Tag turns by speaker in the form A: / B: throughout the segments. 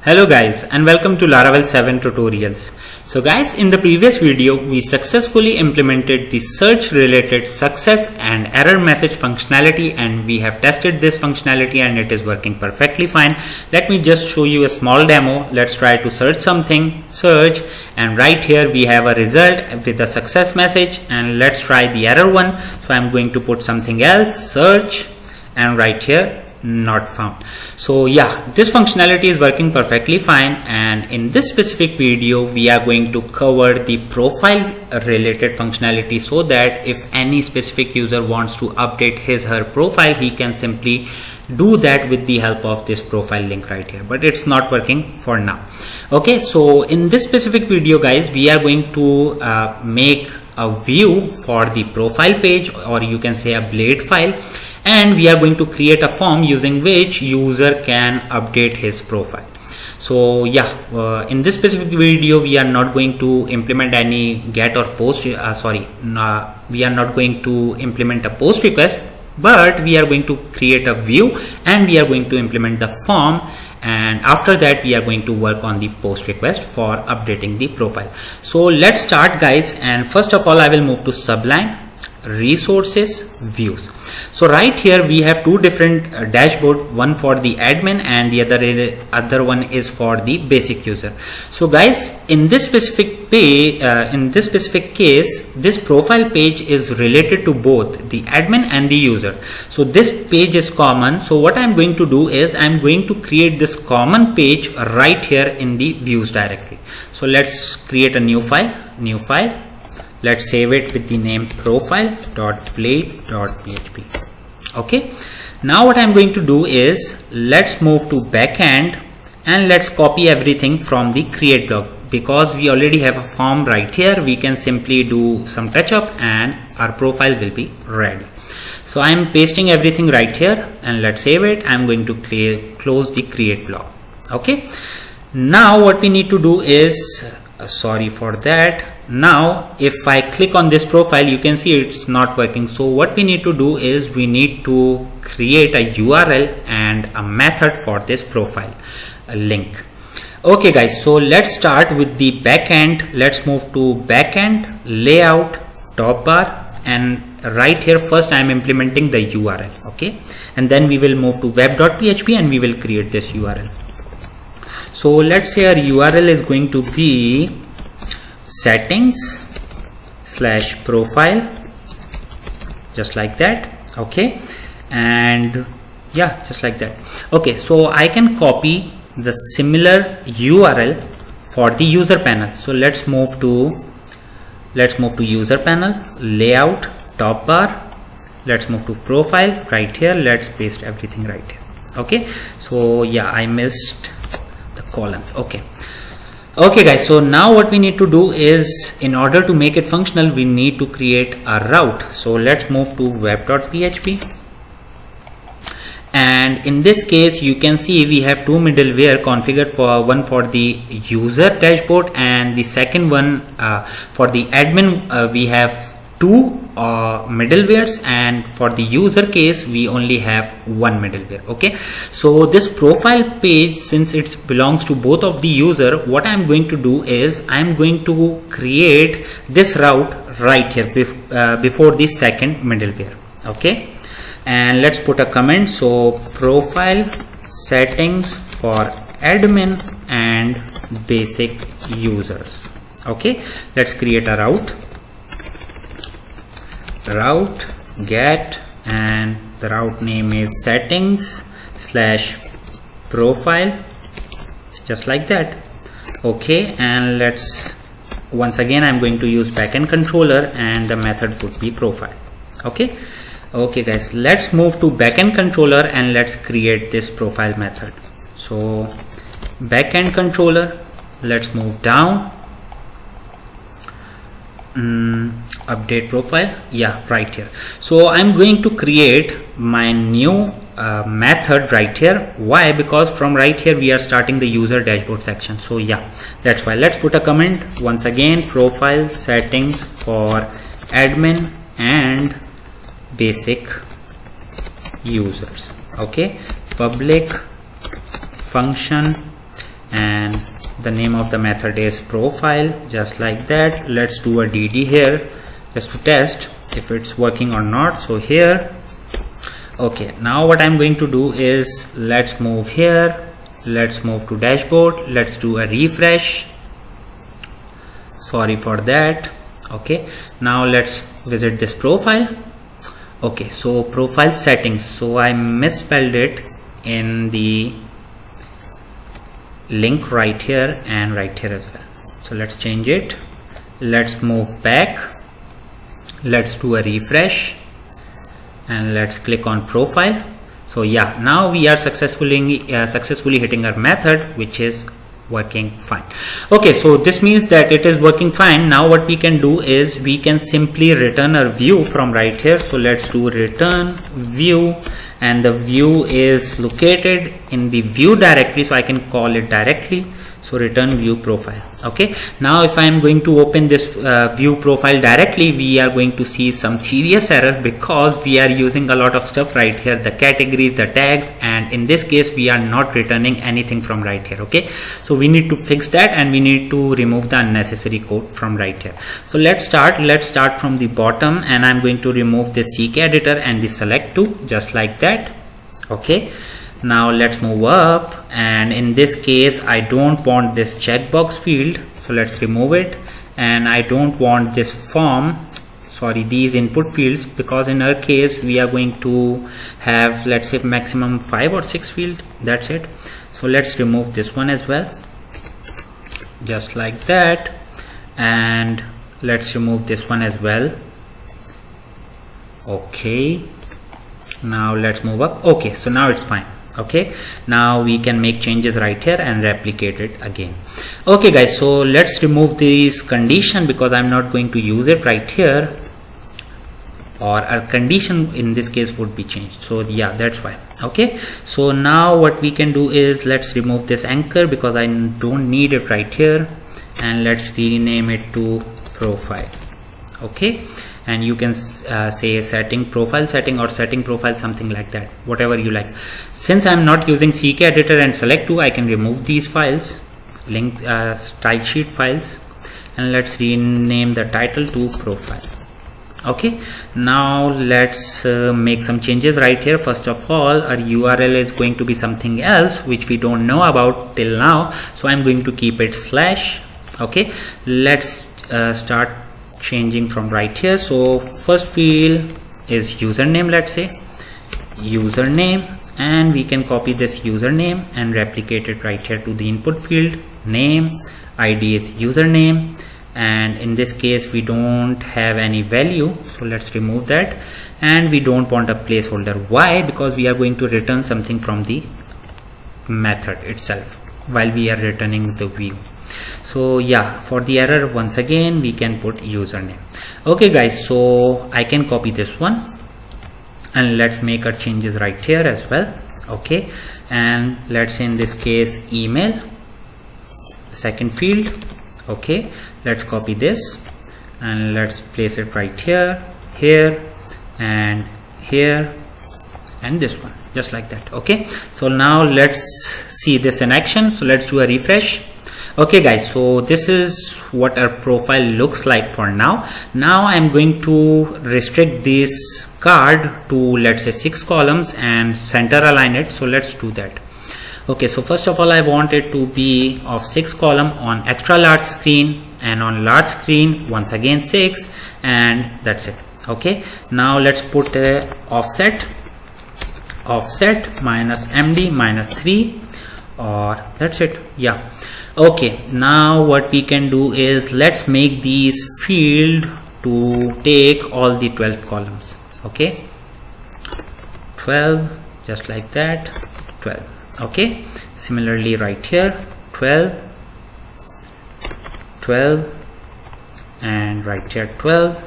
A: Hello guys and welcome to Laravel 7 tutorials. So guys, in the previous video we successfully implemented the search related success and error message functionality, and we have tested this functionality and it is working perfectly fine. Let me just show you a small demo. Let's try to search something, search, and right here we have a result with a success message, and let's try the error one. So I'm going to put something else, search, and right here not found. So yeah, this functionality is working perfectly fine, and in this specific video we are going to cover the profile related functionality, so that if any specific user wants to update his or her profile, he can simply do that with the help of this profile link right here, but it's not working for now. Okay, so in this specific video guys, we are going to make a view for the profile page, or you can say a blade file, and we are going to create a form using which user can update his profile. So yeah, in this specific video we are not going to implement any get or post, we are not going to implement a post request, but we are going to create a view and we are going to implement the form, and after that we are going to work on the post request for updating the profile. So let's start guys, and first of all I will move to Sublime, resources, views. So right here we have two different dashboard, one for the admin and the other one is for the basic user. So guys, in this specific case, this profile page is related to both the admin and the user. So this page is common. So what I'm going to do is I'm going to create this common page right here in the views directory. So let's create a new file. Let's save it with the name profile.blade.php. Okay, now what I'm going to do is let's move to backend and let's copy everything from the create blog. Because we already have a form right here, we can simply do some touch up and our profile will be ready. So I'm pasting everything right here and let's save it. I'm going to close the create blog. Okay, now what we need to do is sorry for that. Now if I click on this profile, you can see it's not working. So what we need to do is we need to create a URL and a method for this profile link. Okay guys, so let's start with the backend. Let's move to backend, layout, top bar, and right here first I am implementing the URL. Okay, and then we will move to web.php and we will create this URL. So let's say our URL is going to be settings/profile, just like that. Okay, and yeah, just like that. Okay, so I can copy the similar URL for the user panel. So let's move to user panel, layout, top bar, let's move to profile right here, let's paste everything right here. Okay, so yeah, I missed the columns. Okay guys, so now what we need to do is, in order to make it functional, we need to create a route. So let's move to web.php, and in this case you can see we have two middleware configured, for one for the user dashboard and the second one for the admin. We have two middlewares, and for the user case we only have one middleware. Okay, so this profile page, since it belongs to both of the user, what I'm going to do is I'm going to create this route right here before the second middleware. Okay, and let's put a comment. So profile settings for admin and basic users. Okay, let's create a route get, and the route name is settings/profile, just like that. Okay, and let's once again I'm going to use backend controller and the method would be profile. Okay guys, let's move to backend controller and let's create this profile method. So backend controller, let's move down, update profile, yeah, right here. So I'm going to create my new method right here. Why? Because from right here we are starting the user dashboard section. So yeah, that's why. Let's put a comment once again, profile settings for admin and basic users. Okay, public function and the name of the method is profile, just like that. Let's do a DD here just to test if it's working or not. So here, okay, now what I'm going to do is let's move here, let's move to dashboard, let's do a refresh. Sorry for that. Okay, now let's visit this profile. Okay, so profile settings, so I misspelled it in the link right here and right here as well. So let's change it, let's move back, let's do a refresh, and let's click on profile. So yeah, now we are successfully hitting our method, which is working fine. Okay, so this means that it is working fine. Now what we can do is we can simply return our view from right here. So let's do return view, and the view is located in the view directory, so I can call it directly. So return view profile. Okay, now if I am going to open this view profile directly, we are going to see some serious error because we are using a lot of stuff right here, the categories, the tags, and in this case we are not returning anything from right here. Okay, so we need to fix that and we need to remove the unnecessary code from right here. So let's start from the bottom, and I'm going to remove the CK editor and the select to, just like that. Okay, now let's move up, and in this case I don't want this checkbox field, so let's remove it. And I don't want this form, sorry, these input fields, because in our case we are going to have, let's say, maximum 5 or 6 field, that's it. So let's remove this one as well, just like that, and let's remove this one as well. Okay, now let's move up. Okay, so now it's fine. Okay, now we can make changes right here and replicate it again. Okay guys, so let's remove this condition because I'm not going to use it right here, or our condition in this case would be changed. So yeah, that's why. Okay, so now what we can do is let's remove this anchor because I don't need it right here, and let's rename it to profile. Okay, and you can say setting profile setting or setting profile, something like that, whatever you like. Since I'm not using CK editor and select to, I can remove these files, link style sheet files, and let's rename the title to profile. Okay, now let's make some changes right here. First of all, our URL is going to be something else which we don't know about till now, so I'm going to keep it slash. Okay, let's start changing from right here. So first field is username, let's say username, and we can copy this username and replicate it right here to the input field. Name, ID is username, and in this case we don't have any value, so let's remove that. And we don't want a placeholder. Why? Because we are going to return something from the method itself while we are returning the view. So yeah, for the error, once again we can put username. Okay guys, so I can copy this one and let's make our changes right here as well. Okay, and let's in this case email, second field. Okay, let's copy this and let's place it right here, here, and here, and this one, just like that. Okay, so now let's see this in action. So let's do a refresh. Okay guys, so this is what our profile looks like for now. Now I'm going to restrict this card to, let's say, 6 columns and center align it. So let's do that. Okay, so first of all I want it to be of 6 column on extra large screen, and on large screen once again 6, and that's it. Okay, now let's put a offset minus MD minus 3, or that's it. Yeah. Okay, now what we can do is let's make these field to take all the 12 columns. Okay, 12, just like that, 12. Okay, similarly right here, 12, 12, and right here 12,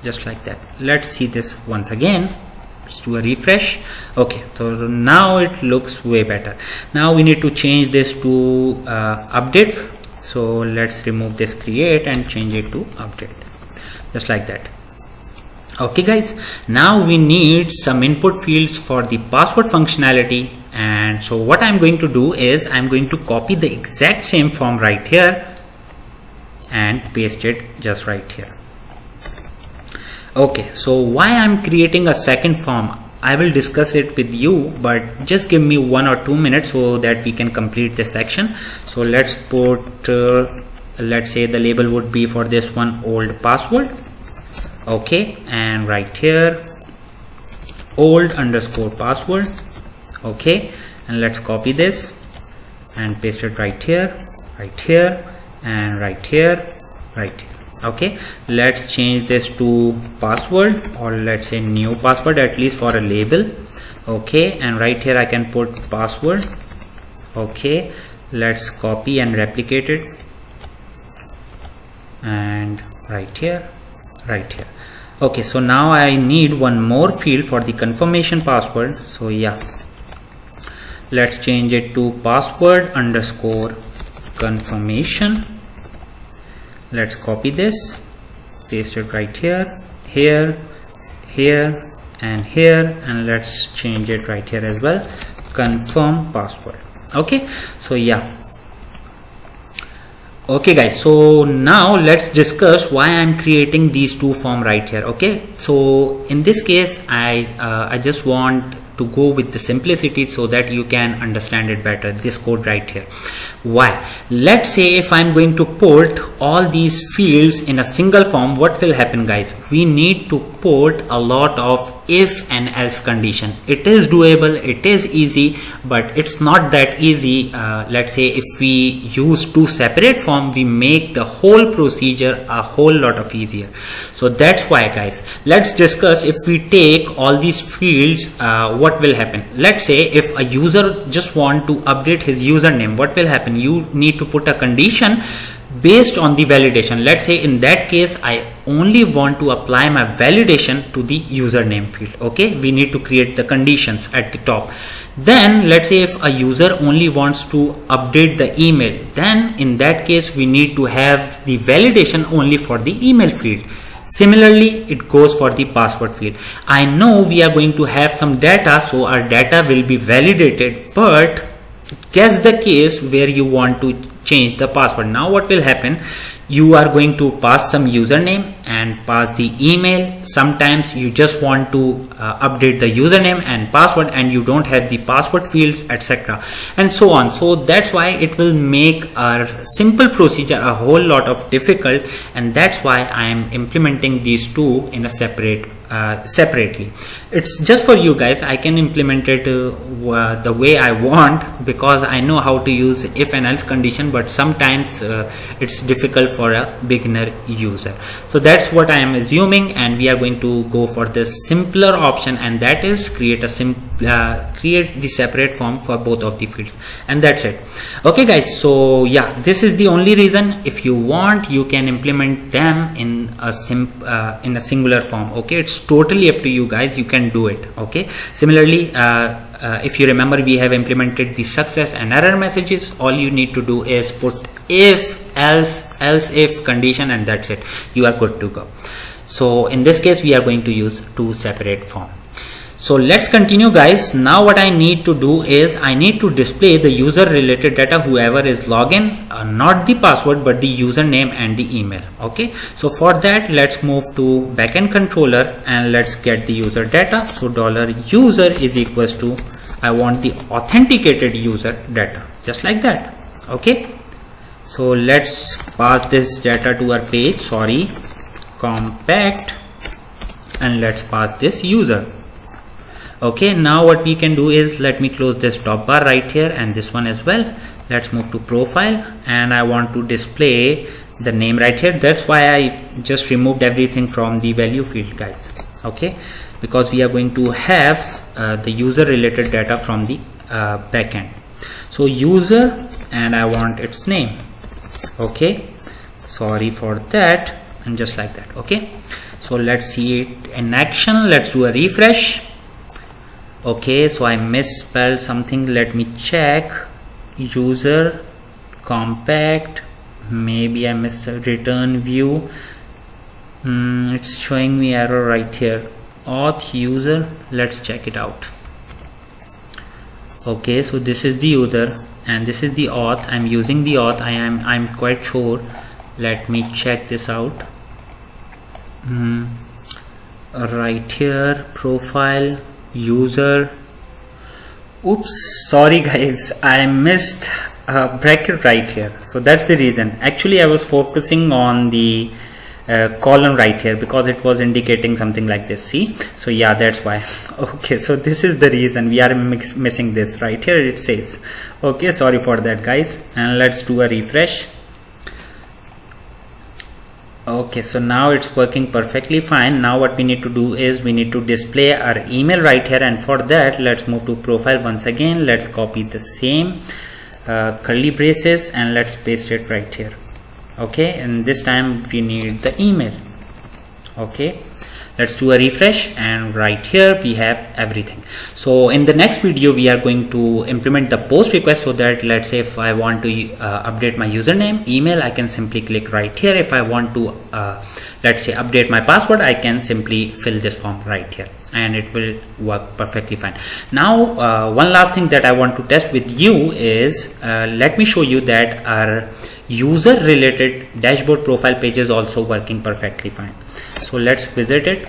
A: just like that. Let's see this once again. Let's do a refresh. Okay, so now it looks way better. Now we need to change this to update. So let's remove this create and change it to update, just like that. Okay guys, now we need some input fields for the password functionality, And so what I'm going to do is I'm going to copy the exact same form right here and paste it just right here. Okay, so why I'm creating a second form, I will discuss it with you, but just give me 1 or 2 minutes so that we can complete this section. So let's put let's say the label would be for this one old password. Okay, and right here old underscore password. Okay, and let's copy this and paste it right here, and right here. Okay, let's change this to password, or let's say new password, at least for a label. Okay, and right here I can put password. Okay, let's copy and replicate it, and right here. Okay, so now I need one more field for the confirmation password. So yeah, let's change it to password underscore confirmation. Let's copy this, paste it right here, and here, and let's change it right here as well, confirm password. Okay, so yeah. Okay guys, so now let's discuss why I'm creating these two forms right here. Okay, so in this case I just want to go with the simplicity so that you can understand it better, this code right here. Why? Let's say if I'm going to put all these fields in a single form, what will happen guys? We need to put a lot of if and else condition. It is doable, it is easy, but it's not that easy. Let's say if we use two separate forms, we make the whole procedure a whole lot of easier. So that's why guys, let's discuss. If we take all these fields, what will happen? Let's say if a user just want to update his username, what will happen? You need to put a condition based on the validation. Let's say in that case I only want to apply my validation to the username field. Okay, we need to create the conditions at the top. Then let's say if a user only wants to update the email, then in that case we need to have the validation only for the email field. Similarly, it goes for the password field. I know we are going to have some data, so our data will be validated, but guess the case where you want to change the password. Now what will happen? You are going to pass some username and pass the email. Sometimes you just want to update the username and password and you don't have the password fields, etc., and so on. So that's why it will make our simple procedure a whole lot of difficult, and that's why I am implementing these two in a separately. It's just for you guys. I can implement it the way I want because I know how to use if and else condition, but sometimes it's difficult for a beginner user. So that's what I am assuming, and we are going to go for the simpler option, and that is create the separate form for both of the fields, and that's it. Okay guys, so yeah, this is the only reason. If you want, you can implement them in a singular form. Okay, it's totally up to you guys. You can do it. Okay, similarly, if you remember, we have implemented the success and error messages. All you need to do is put if, else if condition, and that's it. You are good to go. So in this case we are going to use two separate forms. So let's continue guys. Now what I need to do is I need to display the user related data, whoever is login, not the password but the username and the email. Okay, so for that let's move to backend controller and let's get the user data. So $user is equals to, I want the authenticated user data, just like that. Okay, so let's pass this data to our page, compact, and let's pass this user. Okay, now what we can do is, let me close this top bar right here and this one as well. Let's move to profile, and I want to display the name right here. That's why I just removed everything from the value field guys. Okay, because we are going to have the user related data from the backend. So user, and I want its name. Okay, sorry for that, and just like that. Okay, so let's see it in action. Let's do a refresh. Okay, so I misspelled something. Let me check. User compact, maybe I misspelled return view. It's showing me error right here. Auth user, let's check it out. Okay, so this is the user and this is the auth. I'm using the auth. I'm quite sure. Let me check this out. Right here, profile, user. Oops, sorry guys, I missed a bracket right here. So that's the reason. Actually, I was focusing on the column right here because it was indicating something like this. See, so yeah, that's why. Okay, so this is the reason we are missing this right here. It says, okay, sorry for that guys, and let's do a refresh. Okay, so now it's working perfectly fine. Now what we need to do is we need to display our email right here, and for that let's move to profile once again. Let's copy the same curly braces and let's paste it right here. Okay, and this time we need the email. Okay, let's do a refresh, and right here we have everything. So in the next video we are going to implement the post request, so that let's say if I want to update my username, email, I can simply click right here. If I want to let's say update my password, I can simply fill this form right here and it will work perfectly fine. Now one last thing that I want to test with you is let me show you that our user related dashboard profile page is also working perfectly fine. So let's visit it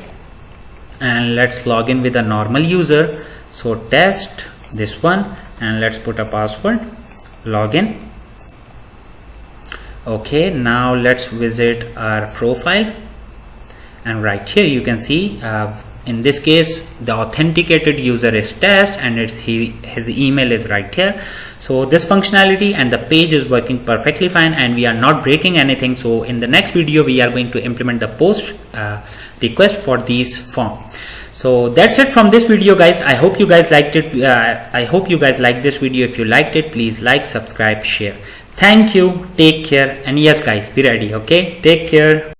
A: and let's log in with a normal user. So test this one and let's put a password, login. Okay, now let's visit our profile, and right here you can see in this case the authenticated user is test and his email is right here. So this functionality and the page is working perfectly fine and we are not breaking anything. So in the next video we are going to implement the post request for these form. So that's it from this video guys. I hope you guys liked it. I hope you guys liked this video. If you liked it, please like, subscribe, share. Thank you, take care, and yes guys, be ready. Okay, take care.